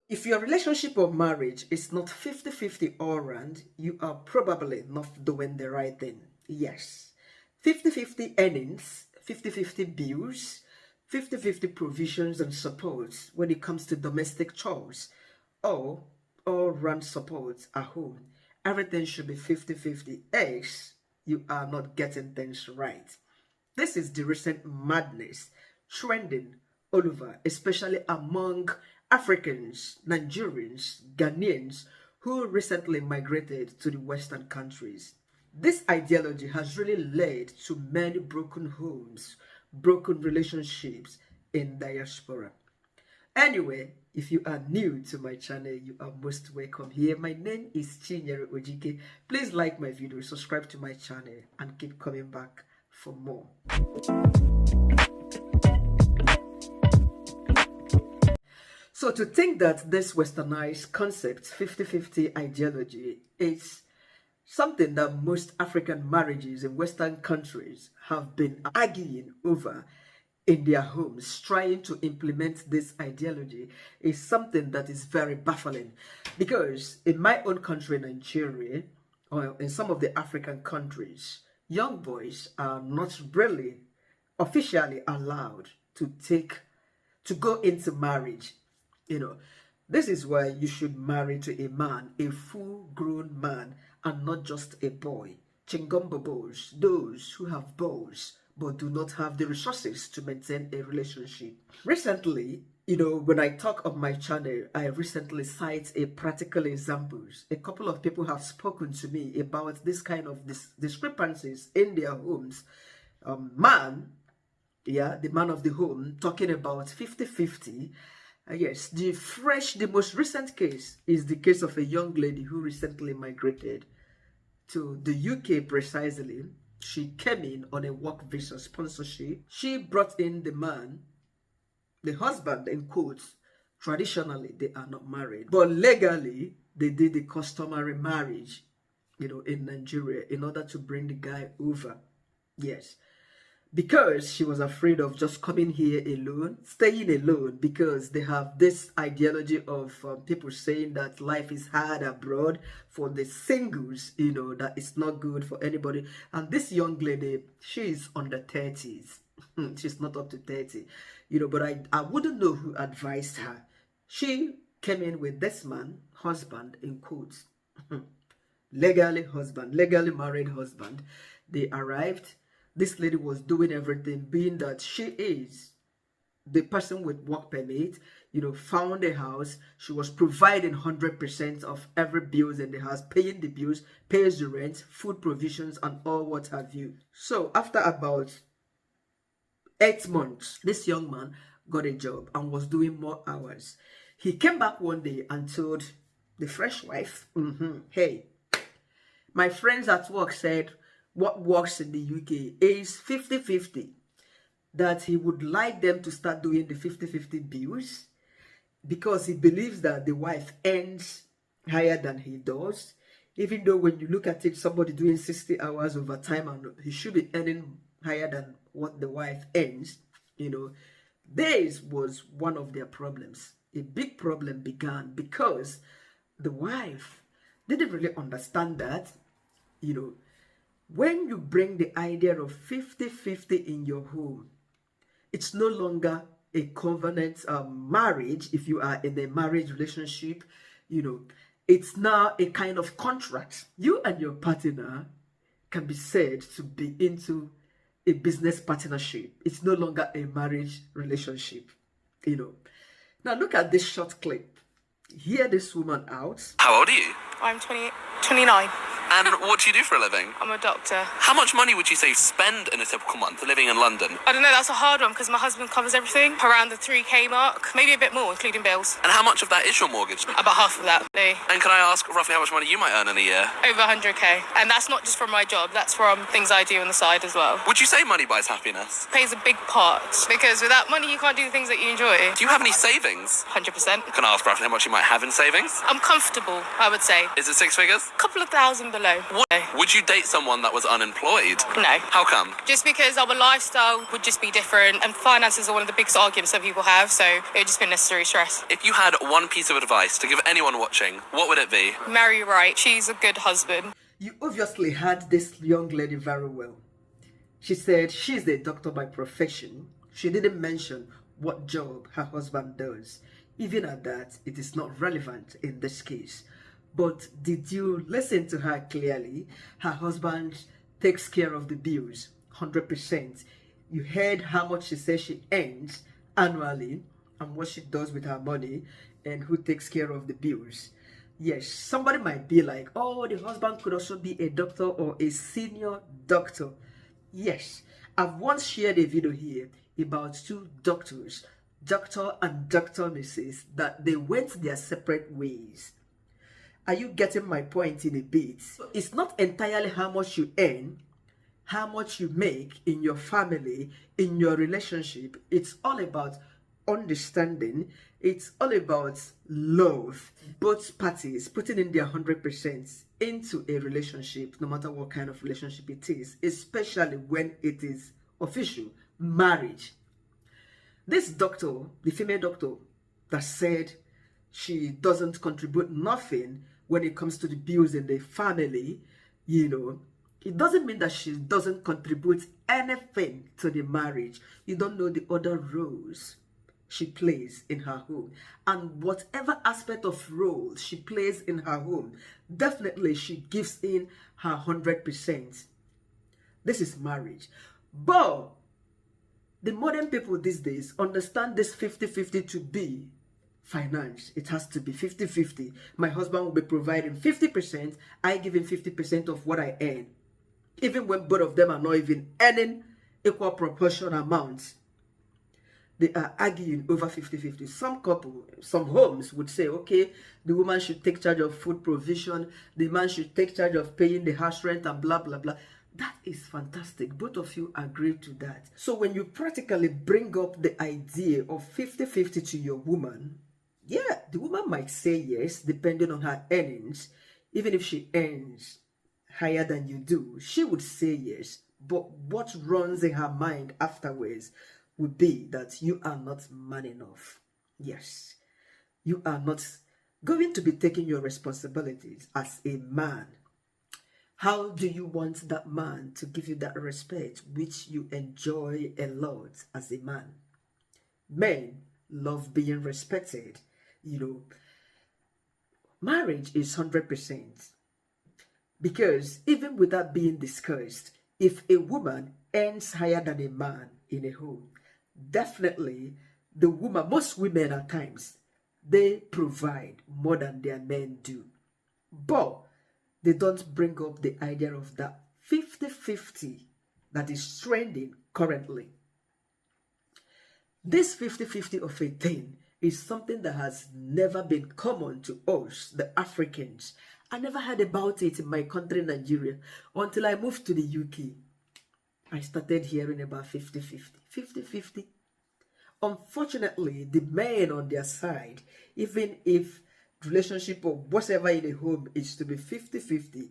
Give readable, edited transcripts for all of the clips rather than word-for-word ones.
If your relationship or marriage is not 50-50 all round, you are probably not doing the right thing. Yes. 50-50 earnings, 50-50 bills, 50-50 provisions and supports when it comes to domestic chores, or all-round support at home. Everything should be 50-50, else you are not getting things right. This is the recent madness trending all over, especially among Africans, Nigerians, Ghanaians who recently migrated to the Western countries. This ideology has really led to many broken homes, broken relationships in diaspora. Anyway, if you are new to my channel, you are most welcome here. My name is Chinyere Ojike. Please like my video, subscribe to my channel, and keep coming back for more. So to think that this westernized concept, 50-50 ideology, is something that most African marriages in Western countries have been arguing over in their homes, trying to implement this ideology, is something that is very baffling. Because in my own country, Nigeria, or in some of the African countries, young boys are not really officially allowed to go into marriage. This is why you should marry to a man, a full-grown man, and not just a boy. Chingombo boys, those who have balls but do not have the resources to maintain a relationship. Recently, when I talk on my channel, I recently cite a practical examples. A couple of people have spoken to me about this kind of discrepancies in their homes. The man of the home, talking about 50-50. Yes, the most recent case is the case of a young lady who recently migrated to the UK precisely. She came in on a work visa sponsorship. She brought in the man, the husband in quotes. Traditionally, they are not married, but legally, they did the customary marriage, in Nigeria in order to bring the guy over. Yes. Because she was afraid of just coming here alone, staying alone, because they have this ideology of people saying that life is hard abroad for the singles, that it's not good for anybody. And this young lady, she's under 30s. She's not up to 30, but I wouldn't know who advised her. She came in with this man, husband, in quotes, legally married husband. They arrived. This lady was doing everything, being that she is the person with work permit, found a house. She was providing 100% of every bills in the house, paying the bills, pays the rent, food provisions, and all what have you. So after about 8 months, this young man got a job and was doing more hours. He came back one day and told the fresh wife, hey, my friends at work said, what works in the UK is 50-50, that he would like them to start doing the 50-50 bills because he believes that the wife earns higher than he does, even though when you look at it, somebody doing 60 hours overtime and he should be earning higher than what the wife earns. This was one of their problems. A big problem began because the wife didn't really understand that, when you bring the idea of 50-50 in your home, it's no longer a covenant marriage. If you are in a marriage relationship, it's now a kind of contract. You and your partner can be said to be into a business partnership. It's no longer a marriage relationship, Now look at this short clip. Hear this woman out. How old are you? I'm 29. And what do you do for a living? I'm a doctor. How much money would you say you spend in a typical month living in London? I don't know, that's a hard one because my husband covers everything. Around the 3k mark, maybe a bit more, including bills. And how much of that is your mortgage? About half of that. And can I ask roughly how much money you might earn in a year? Over 100k. And that's not just from my job, that's from things I do on the side as well. Would you say money buys happiness? Plays a big part because without money you can't do the things that you enjoy. Do you have any savings? 100%. Can I ask roughly how much you might have in savings? I'm comfortable, I would say. Is it 6 figures? A couple of thousand below. alone. Would you date someone that was unemployed? No. How come? Just because our lifestyle would just be different, and finances are one of the biggest arguments that people have, so it would just be necessary stress. If you had one piece of advice to give anyone watching, what would it be? Marry right. She's a good husband. You obviously heard this young lady very well. She said she's a doctor by profession. She didn't mention what job her husband does. Even at that, it is not relevant in this case. But did you listen to her clearly? Her husband takes care of the bills, 100%. You heard how much she says she earns annually and what she does with her money and who takes care of the bills. Yes, somebody might be like, oh, the husband could also be a doctor or a senior doctor. Yes, I've once shared a video here about two doctors, Dr. and Dr. Mrs., that they went their separate ways. Are you getting my point in a bit? So it's not entirely how much you earn, how much you make in your family, in your relationship. It's all about understanding. It's all about love. Both parties putting in their 100% into a relationship, no matter what kind of relationship it is, especially when it is official, marriage. This doctor, the female doctor that said she doesn't contribute nothing when it comes to the bills in the family, it doesn't mean that she doesn't contribute anything to the marriage. You don't know the other roles she plays in her home, and whatever aspect of role she plays in her home, definitely she gives in her 100%. This is marriage. But the modern people these days understand this 50-50 to be finance. It has to be 50-50. My husband will be providing 50%, I give him 50% of what I earn, even when both of them are not even earning equal proportion amounts. They are arguing over 50-50. Some homes would say, okay, the woman should take charge of food provision, the man should take charge of paying the house rent and blah, blah, blah. That is fantastic. Both of you agree to that. So when you practically bring up the idea of 50-50 to your woman, yeah, the woman might say yes, depending on her earnings. Even if she earns higher than you do, she would say yes. But what runs in her mind afterwards would be that you are not man enough. Yes, you are not going to be taking your responsibilities as a man. How do you want that man to give you that respect which you enjoy a lot as a man? Men love being respected. Marriage is 100%. Because even without being discussed, if a woman earns higher than a man in a home, definitely the woman, most women at times, they provide more than their men do. But they don't bring up the idea of that 50-50 that is trending currently. This 50-50 of a thing is something that has never been common to us, the Africans. I never heard about it in my country, Nigeria, until I moved to the UK. I started hearing about 50-50. 50-50. Unfortunately, the men on their side, even if relationship or whatever in the home is to be 50-50,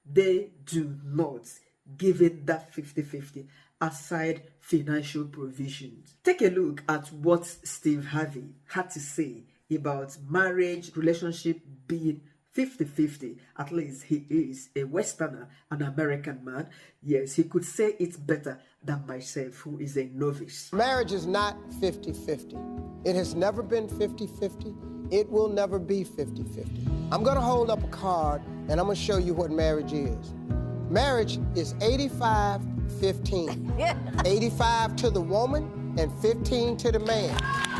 they do not give it that 50-50 aside financial provisions. Take a look at what Steve Harvey had to say about marriage, relationship being 50-50. At least he is a Westerner, an American man. Yes, he could say it better than myself, who is a novice. Marriage is not 50-50. It has never been 50-50. It will never be 50-50. I'm going to hold up a card and I'm going to show you what marriage is. Marriage is 85-15. 85 to the woman and 15 to the man.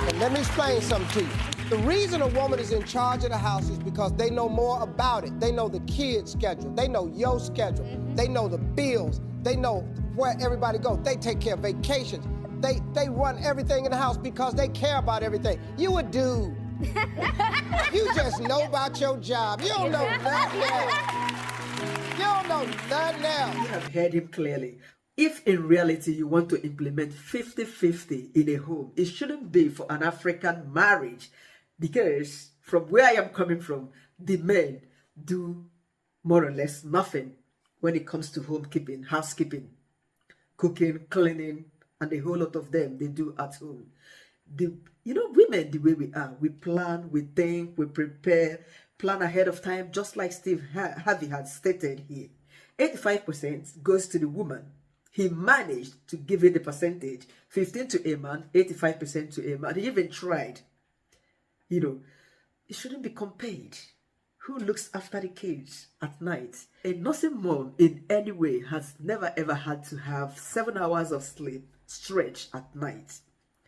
And let me explain something to you. The reason a woman is in charge of the house is because they know more about it. They know the kids' schedule. They know your schedule. They know the bills. They know where everybody goes. They take care of vacations. They run everything in the house because they care about everything. You a dude. You just know about your job. You don't know nothing else. You don't know nothing else. You have heard him clearly. If in reality you want to implement 50-50 in a home, it shouldn't be for an African marriage. Because from where I am coming from, the men do more or less nothing when it comes to homekeeping, housekeeping, cooking, cleaning, and a whole lot of them they do at home. Women, the way we are, we plan, we think, we prepare, plan ahead of time, just like Steve Harvey had stated here. 85% goes to the woman. He managed to give it the percentage, 15 to a man, 85% to a man. He even tried. It shouldn't be compared. Who looks after the kids at night? A nursing mom in any way has never ever had to have 7 hours of sleep stretch at night,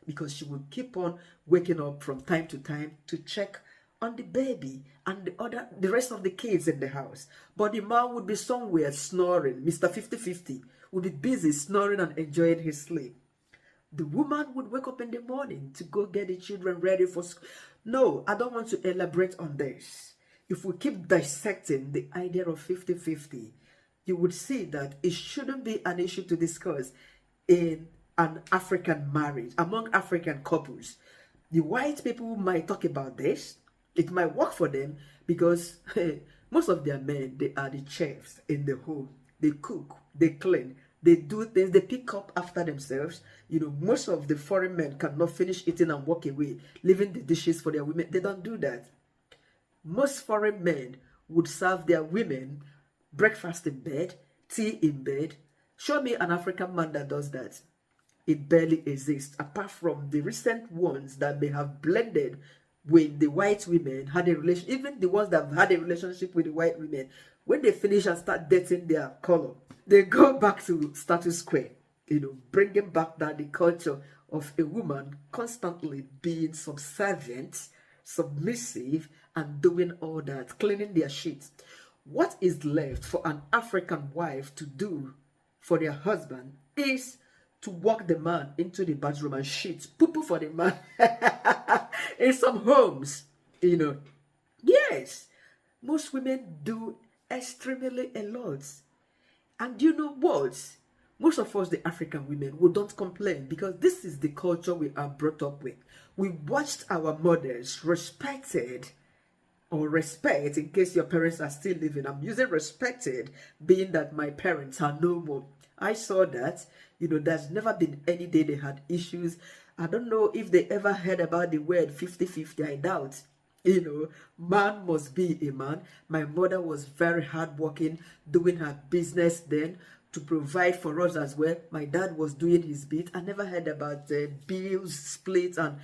because she will keep on waking up from time to time to check on the baby and the rest of the kids in the house. But the man would be somewhere snoring. Mr. 50-50 would be busy snoring and enjoying his sleep. The woman would wake up in the morning to go get the children ready for school. No, I don't want to elaborate on this. If we keep dissecting the idea of 50-50, you would see that it shouldn't be an issue to discuss in an African marriage, among African couples. The white people might talk about this. It might work for them because most of their men, they are the chefs in the home. They cook, they clean, they do things, they pick up after themselves. Most of the foreign men cannot finish eating and walk away, leaving the dishes for their women. They don't do that. Most foreign men would serve their women breakfast in bed, tea in bed. Show me an African man that does that. It barely exists, apart from the recent ones that may have blended with the white women, had a relation. Even the ones that have had a relationship with the white women, when they finish and start dating their color, they go back to status quo, bringing back that the culture of a woman constantly being subservient, submissive, and doing all that, cleaning their sheets. What is left for an African wife to do for their husband is to walk the man into the bathroom and shit poo-poo for the man. In some homes, yes, most women do extremely a lot. And you know what? Most of us, the African women, we don't complain because this is the culture we are brought up with. We watched our mothers respected, or respect, in case your parents are still living. I'm using respected, being that my parents are no more. I saw that, there's never been any day they had issues. I don't know if they ever heard about the word 50-50. I doubt. Man must be a man. My mother was very hardworking, doing her business then to provide for us as well. My dad was doing his bit. I never heard about bills split and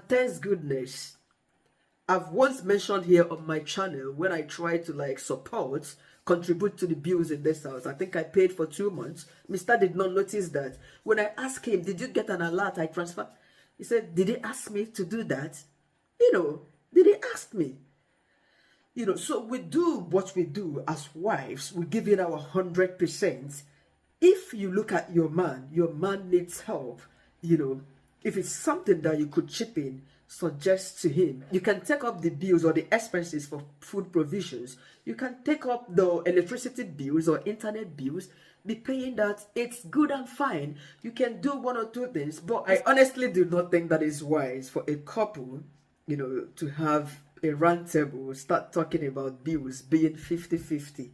thanks goodness. I've once mentioned here on my channel when I tried to contribute to the bills in this house. I think I paid for 2 months. Mr. did not notice that. When I asked him, did you get an alert I transfer? He said, did he ask me to do that? Did he ask me? So we do what we do as wives. We give in our 100%. If you look at your man needs help. If it's something that you could chip in, suggest to him. You can take up the bills or the expenses for food provisions. You can take up the electricity bills or internet bills. Be paying that. It's good and fine. You can do 1 or 2 things. But I honestly do not think that is wise for a couple, to have a round table, start talking about bills being 50-50.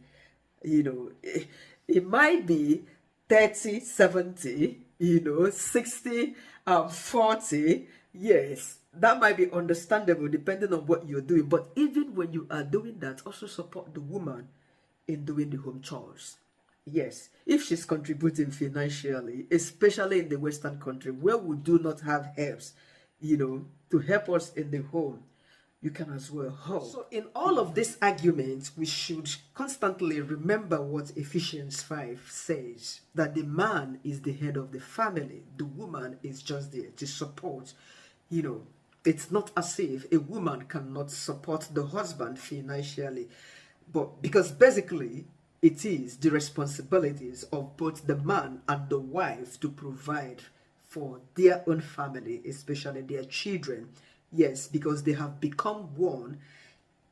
It might be 30-70, 60-40. Yes, that might be understandable depending on what you're doing. But even when you are doing that, also support the woman in doing the home chores. Yes, if she's contributing financially, especially in the Western country where we do not have helps, to help us in the home, you can as well help. So in all of these arguments, we should constantly remember what Ephesians 5 says, that the man is the head of the family. The woman is just there to support. It's not as if a woman cannot support the husband financially, but because basically it is the responsibilities of both the man and the wife to provide for their own family, especially their children. Yes, because they have become one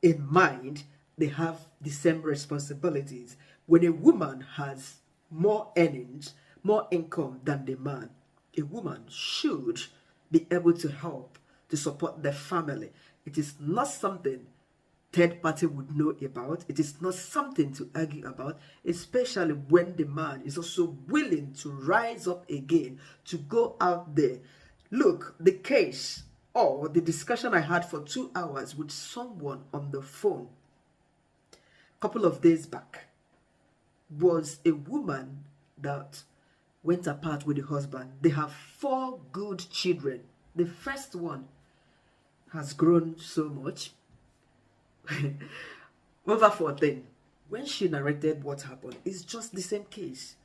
in mind, they have the same responsibilities. When a woman has more earnings, more income than the man, a woman should be able to help to support the family. It is not something third party would know about. It is not something to argue about, especially when the man is also willing to rise up again, to go out there. Look, the case or the discussion I had for 2 hours with someone on the phone a couple of days back was a woman that went apart with the husband. They have 4 good children. The first one has grown so much, over 14. When she narrated what happened, it's just the same case.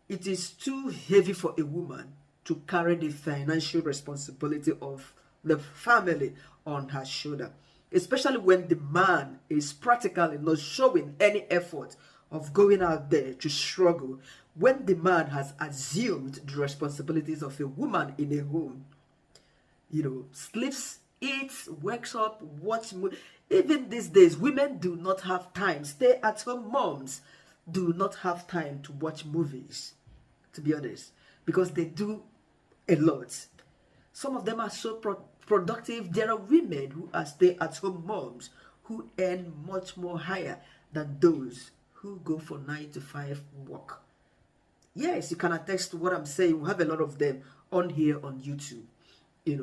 It is too heavy for a woman to carry the financial responsibility of the family on her shoulder, especially when the man is practically not showing any effort of going out there to struggle. When the man has assumed the responsibilities of a woman in a home, sleeps, eats, wakes up, even these days, women do not have time. Stay-at-home moms do not have time to watch movies, to be honest, because they do a lot. Some of them are so productive. There are women who are stay-at-home moms who earn much more higher than those who go for 9 to 5 work. Yes, you can attest to what I'm saying. We have a lot of them on here on YouTube.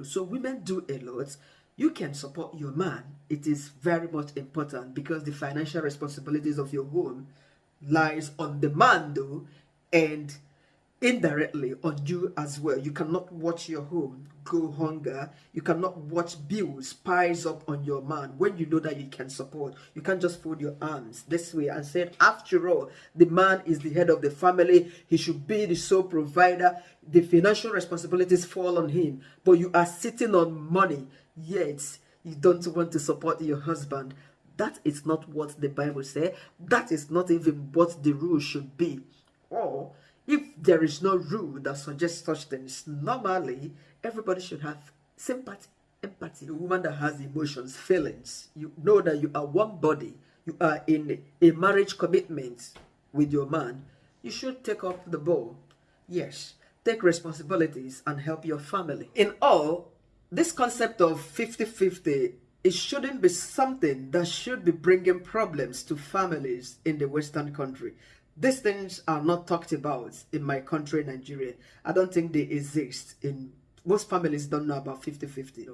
So women do a lot. You can support your man. It is very much important because the financial responsibilities of your home lies on the man though, and indirectly on you as well. You cannot watch your home go hunger. You cannot watch bills piles up on your man when you know that you can support. You can't just fold your arms this way and say, after all, the man is the head of the family. He should be the sole provider. The financial responsibilities fall on him. But you are sitting on money, yet you don't want to support your husband. That is not what the Bible says. That is not even what the rule should be. Or if there is no rule that suggests such things, normally everybody should have sympathy, empathy. A woman that has emotions, feelings, you know that you are one body, you are in a marriage commitment with your man, you should take up the ball. Yes, take responsibilities and help your family. In all, this concept of 50-50, it shouldn't be something that should be bringing problems to families in the Western country. These things are not talked about in my country, Nigeria. I don't think they exist. Most families don't know about 50-50.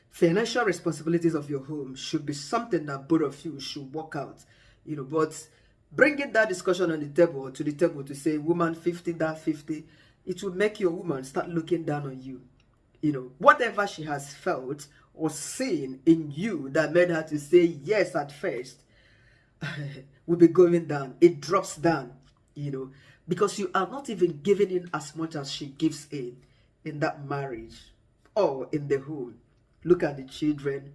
Financial responsibilities of your home should be something that both of you should work out. But bringing that discussion on the table, to say woman 50, that 50, it will make your woman start looking down on you. Whatever she has felt or seen in you that made her to say yes at first, will be going down. It drops down, because you are not even giving in as much as she gives in that marriage or in the home. Look at the children,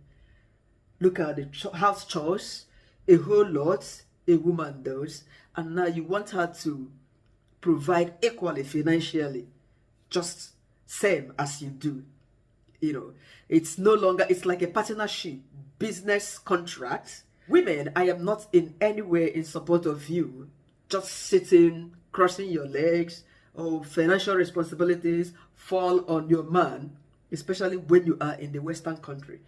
look at the house chores, a whole lot a woman does, and now you want her to provide equally financially, just same as you do. It's no longer, it's like a partnership, business contract. Women, I am not in any way in support of you just sitting, crossing your legs, or financial responsibilities fall on your man, especially when you are in the Western country.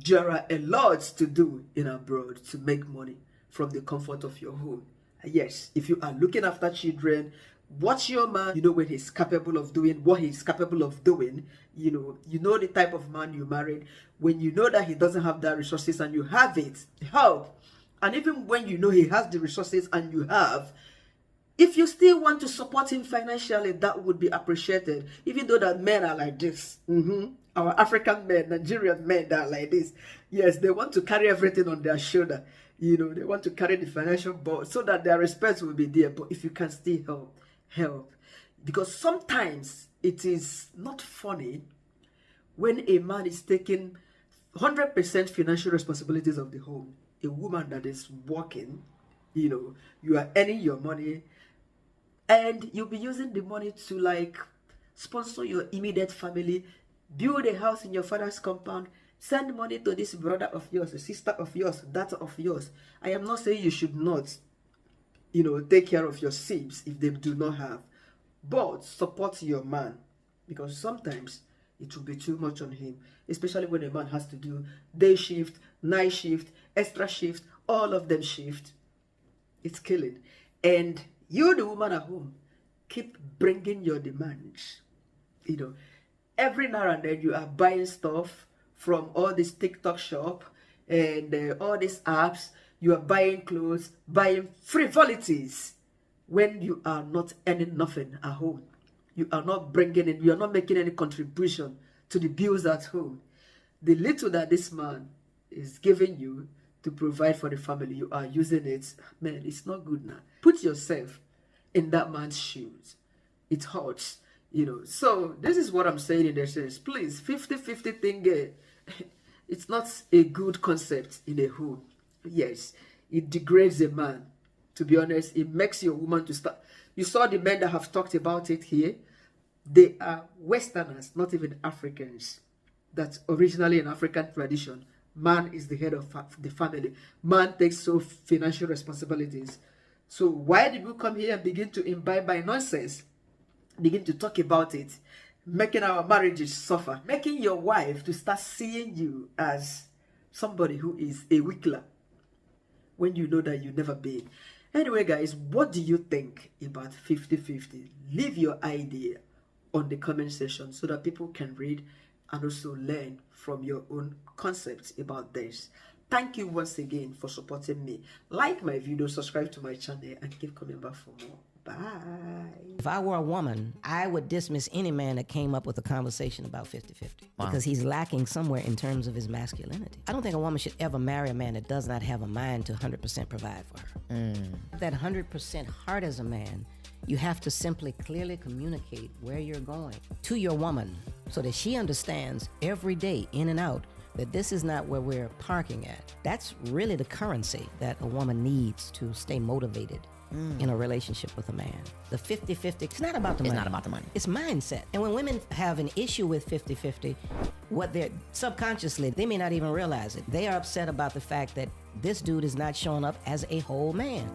There are a lot to do in abroad to make money from the comfort of your home. Yes, if you are looking after children, watch your man, when he's capable of doing what he's capable of doing. You know the type of man you married. When you know that he doesn't have that resources and you have it, help. And even when you know he has the resources and you have, if you still want to support him financially, that would be appreciated. Even though that men are like this. Our African men, Nigerian men, that are like this. Yes, they want to carry everything on their shoulder. They want to carry the financial burden so that their respect will be there. But if you can still help. Because sometimes it is not funny when a man is taking 100% financial responsibilities of the home. A woman that is working, you are earning your money, and you'll be using the money to sponsor your immediate family, build a house in your father's compound, send money to this brother of yours, a sister of yours, daughter of yours. I am not saying you should not, take care of your sibs if they do not have, but support your man, because sometimes it will be too much on him, especially when a man has to do day shift, night shift, extra shift, all of them shift. It's killing. And you, the woman at home, keep bringing your demands. You know, every now and then you are buying stuff from all this TikTok shop and all these apps. You are buying clothes, buying frivolities when you are not earning nothing at home. You are not bringing in, you are not making any contribution to the bills at home. The little that this man is giving you to provide for the family, you are using it. Man, it's not good now. Put yourself in that man's shoes. It hurts, you know. So this is what I'm saying in the sense. Please, 50-50 thing, it's not a good concept in a home. Yes, it degrades a man. To be honest, it makes your woman to start. You saw the men that have talked about it here. They are Westerners, not even Africans. That's originally an African tradition. Man is the head of the family. Man takes so financial responsibilities. So why did we come here and begin to imbibe by nonsense? Begin to talk about it, making our marriages suffer, making your wife to start seeing you as somebody who is a weakler when you know that you've never been. Anyway, guys, what do you think about 50-50? Leave your idea on the comment section so that people can read and also learn from your own concepts about this. Thank you once again for supporting me. Like my video, subscribe to my channel, and keep coming back for more. Bye. If I were a woman, I would dismiss any man that came up with a conversation about 50-50 because he's lacking somewhere in terms of his masculinity. I don't think a woman should ever marry a man that does not have a mind to 100% provide for her. That 100% heart as a man, you have to simply clearly communicate where you're going to your woman so that she understands every day in and out that this is not where we're parking at. That's really the currency that a woman needs to stay motivated in a relationship with a man. The 50-50, it's not about the money. It's not about the money. It's mindset. And when women have an issue with 50-50, what they're subconsciously, they may not even realize it. They are upset about the fact that this dude is not showing up as a whole man.